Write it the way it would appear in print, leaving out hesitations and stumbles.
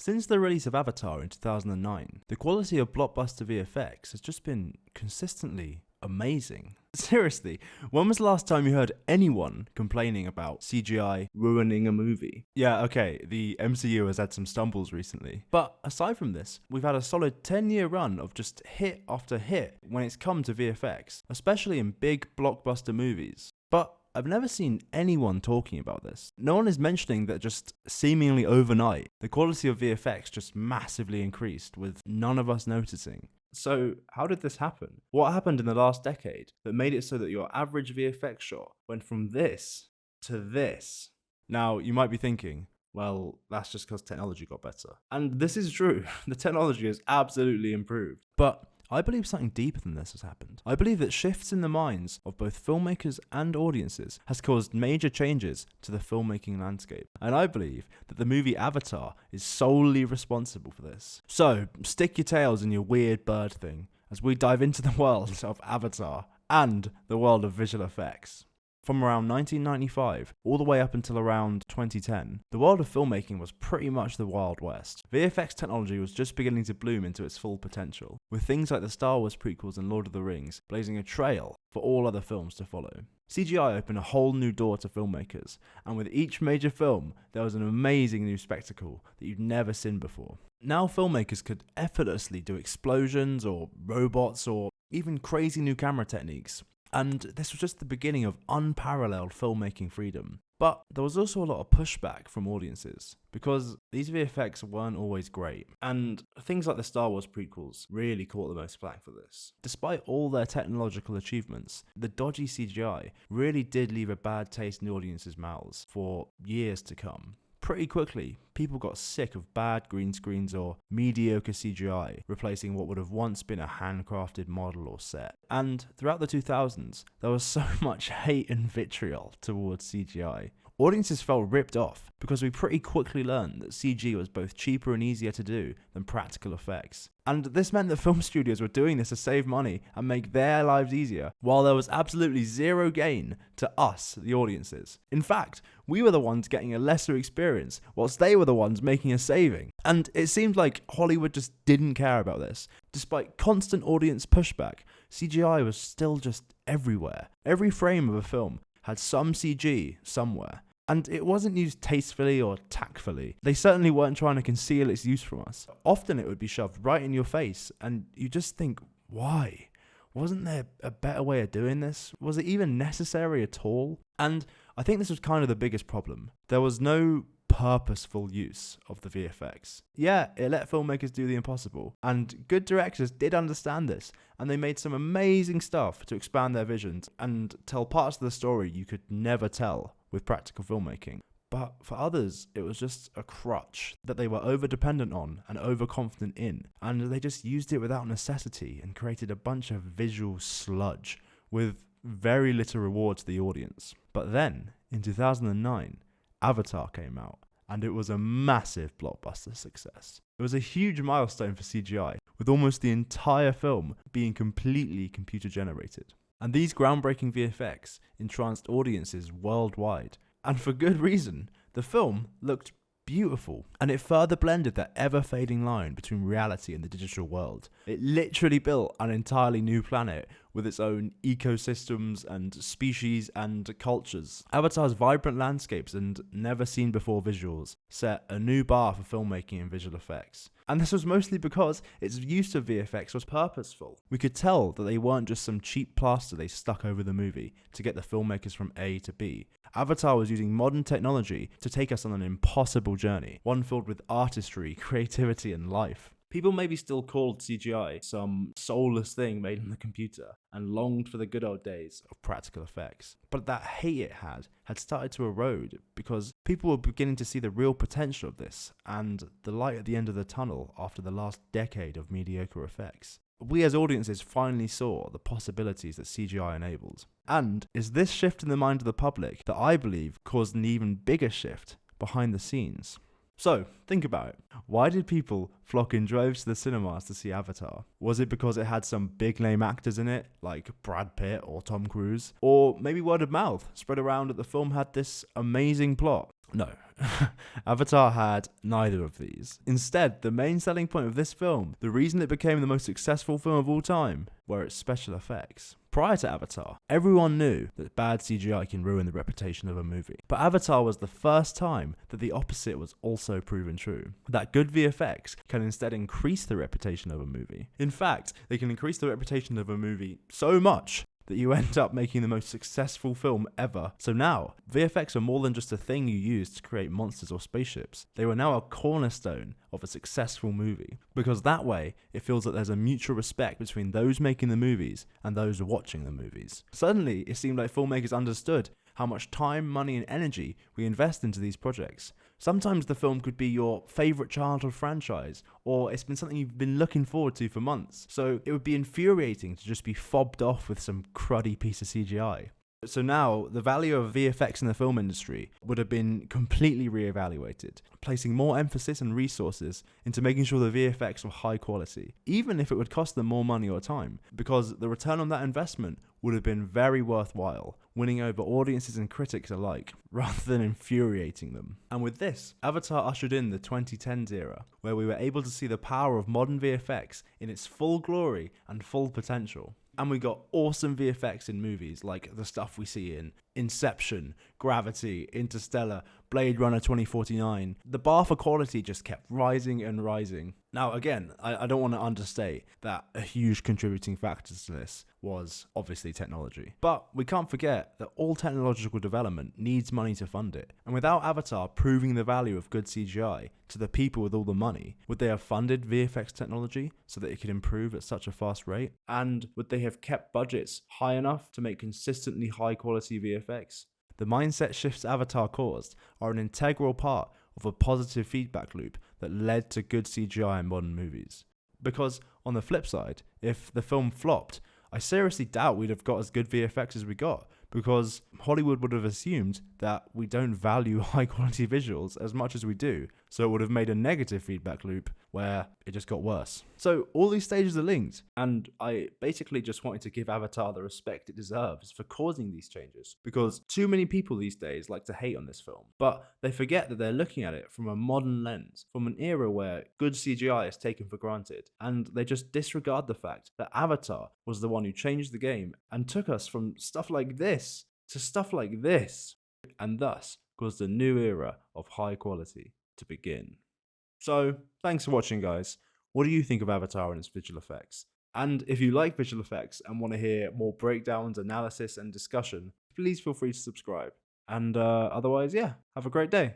Since the release of Avatar in 2009, the quality of blockbuster VFX has just been consistently amazing. Seriously, when was the last time you heard anyone complaining about CGI ruining a movie? Yeah, okay, the MCU has had some stumbles recently. But aside from this, we've had a solid 10-year run of just hit after hit when it's come to VFX, especially in big blockbuster movies. But I've never seen anyone talking about this. No one is mentioning that just seemingly overnight, the quality of VFX just massively increased with none of us noticing. So, how did this happen? What happened in the last decade that made it so that your average VFX shot went from this to this? Now, you might be thinking, well, that's just because technology got better. And this is true. The technology has absolutely improved. But I believe something deeper than this has happened. I believe that shifts in the minds of both filmmakers and audiences has caused major changes to the filmmaking landscape. And I believe that the movie Avatar is solely responsible for this. So, stick your tails in your weird bird thing as we dive into the world of Avatar and the world of visual effects. From around 1995 all the way up until around 2010, the world of filmmaking was pretty much the Wild West. VFX technology was just beginning to bloom into its full potential, with things like the Star Wars Prequels and Lord of the Rings blazing a trail for all other films to follow. CGI opened a whole new door to filmmakers, and with each major film, there was an amazing new spectacle that you'd never seen before. Now filmmakers could effortlessly do explosions or robots or even crazy new camera techniques. And this was just the beginning of unparalleled filmmaking freedom. But there was also a lot of pushback from audiences, because these VFX weren't always great. And things like the Star Wars prequels really caught the most flack for this. Despite all their technological achievements, the dodgy CGI really did leave a bad taste in the audience's mouths for years to come. Pretty quickly, people got sick of bad green screens or mediocre CGI, replacing what would have once been a handcrafted model or set. And throughout the 2000s, there was so much hate and vitriol towards CGI. Audiences felt ripped off because we pretty quickly learned that CG was both cheaper and easier to do than practical effects. And this meant that film studios were doing this to save money and make their lives easier, while there was absolutely zero gain to us, the audiences. In fact, we were the ones getting a lesser experience, whilst they were the ones making a saving. And it seemed like Hollywood just didn't care about this. Despite constant audience pushback, CGI was still just everywhere. Every frame of a film had some CG somewhere. And it wasn't used tastefully or tactfully. They certainly weren't trying to conceal its use from us. Often it would be shoved right in your face, and you just think, why? Wasn't there a better way of doing this? Was it even necessary at all? And I think this was kind of the biggest problem. There was no purposeful use of the VFX. Yeah, it let filmmakers do the impossible, and good directors did understand this, and they made some amazing stuff to expand their visions and tell parts of the story you could never tell with practical filmmaking. But for others, it was just a crutch that they were over-dependent on and overconfident in, and they just used it without necessity and created a bunch of visual sludge with very little reward to the audience. But then, in 2009, Avatar came out, and it was a massive blockbuster success. It was a huge milestone for CGI, with almost the entire film being completely computer-generated. And these groundbreaking VFX entranced audiences worldwide. And for good reason. The film looked beautiful, and it further blended that ever-fading line between reality and the digital world. It literally built an entirely new planet with its own ecosystems and species and cultures. Avatar's vibrant landscapes and never-seen-before visuals set a new bar for filmmaking and visual effects. And this was mostly because its use of VFX was purposeful. We could tell that they weren't just some cheap plaster they stuck over the movie to get the filmmakers from A to B. Avatar was using modern technology to take us on an impossible journey, one filled with artistry, creativity, and life. People maybe still called CGI some soulless thing made on the computer and longed for the good old days of practical effects. But that hate it had started to erode because people were beginning to see the real potential of this and the light at the end of the tunnel after the last decade of mediocre effects. We as audiences finally saw the possibilities that CGI enabled. And it's this shift in the mind of the public that I believe caused an even bigger shift behind the scenes. So, think about it. Why did people flock in droves to the cinemas to see Avatar? Was it because it had some big name actors in it, like Brad Pitt or Tom Cruise? Or maybe word of mouth spread around that the film had this amazing plot? No, Avatar had neither of these. Instead, the main selling point of this film, the reason it became the most successful film of all time, were its special effects. Prior to Avatar, everyone knew that bad CGI can ruin the reputation of a movie. But Avatar was the first time that the opposite was also proven true. That good VFX can instead increase the reputation of a movie. In fact, they can increase the reputation of a movie so much that you end up making the most successful film ever. So now, VFX are more than just a thing you use to create monsters or spaceships. They were now a cornerstone of a successful movie. Because that way, it feels that there's a mutual respect between those making the movies and those watching the movies. Suddenly, it seemed like filmmakers understood how much time, money, and energy we invest into these projects. Sometimes the film could be your favourite childhood franchise, or it's been something you've been looking forward to for months. So it would be infuriating to just be fobbed off with some cruddy piece of CGI. So now, the value of VFX in the film industry would have been completely reevaluated, placing more emphasis and resources into making sure the VFX were high quality, even if it would cost them more money or time, because the return on that investment would have been very worthwhile, winning over audiences and critics alike, rather than infuriating them. And with this, Avatar ushered in the 2010s era, where we were able to see the power of modern VFX in its full glory and full potential. And we got awesome VFX in movies like the stuff we see in Inception, Gravity, Interstellar, Blade Runner 2049. The bar for quality just kept rising and rising. Now, again, I don't want to understate that a huge contributing factor to this was obviously technology. But we can't forget that all technological development needs money to fund it. And without Avatar proving the value of good CGI to the people with all the money, would they have funded VFX technology so that it could improve at such a fast rate? And would they have kept budgets high enough to make consistently high quality VFX? The mindset shifts Avatar caused are an integral part of a positive feedback loop that led to good CGI in modern movies. Because on the flip side, if the film flopped, I seriously doubt we'd have got as good VFX as we got, because Hollywood would have assumed that we don't value high quality visuals as much as we do, so it would have made a negative feedback loop where it just got worse. So all these stages are linked, and I basically just wanted to give Avatar the respect it deserves for causing these changes, because too many people these days like to hate on this film, but they forget that they're looking at it from a modern lens, from an era where good CGI is taken for granted, and they just disregard the fact that Avatar was the one who changed the game and took us from stuff like this to stuff like this, and thus caused a new era of high quality to begin. So, thanks for watching, guys. What do you think of Avatar and its visual effects? And if you like visual effects and want to hear more breakdowns, analysis, and discussion, please feel free to subscribe. And otherwise, yeah, have a great day.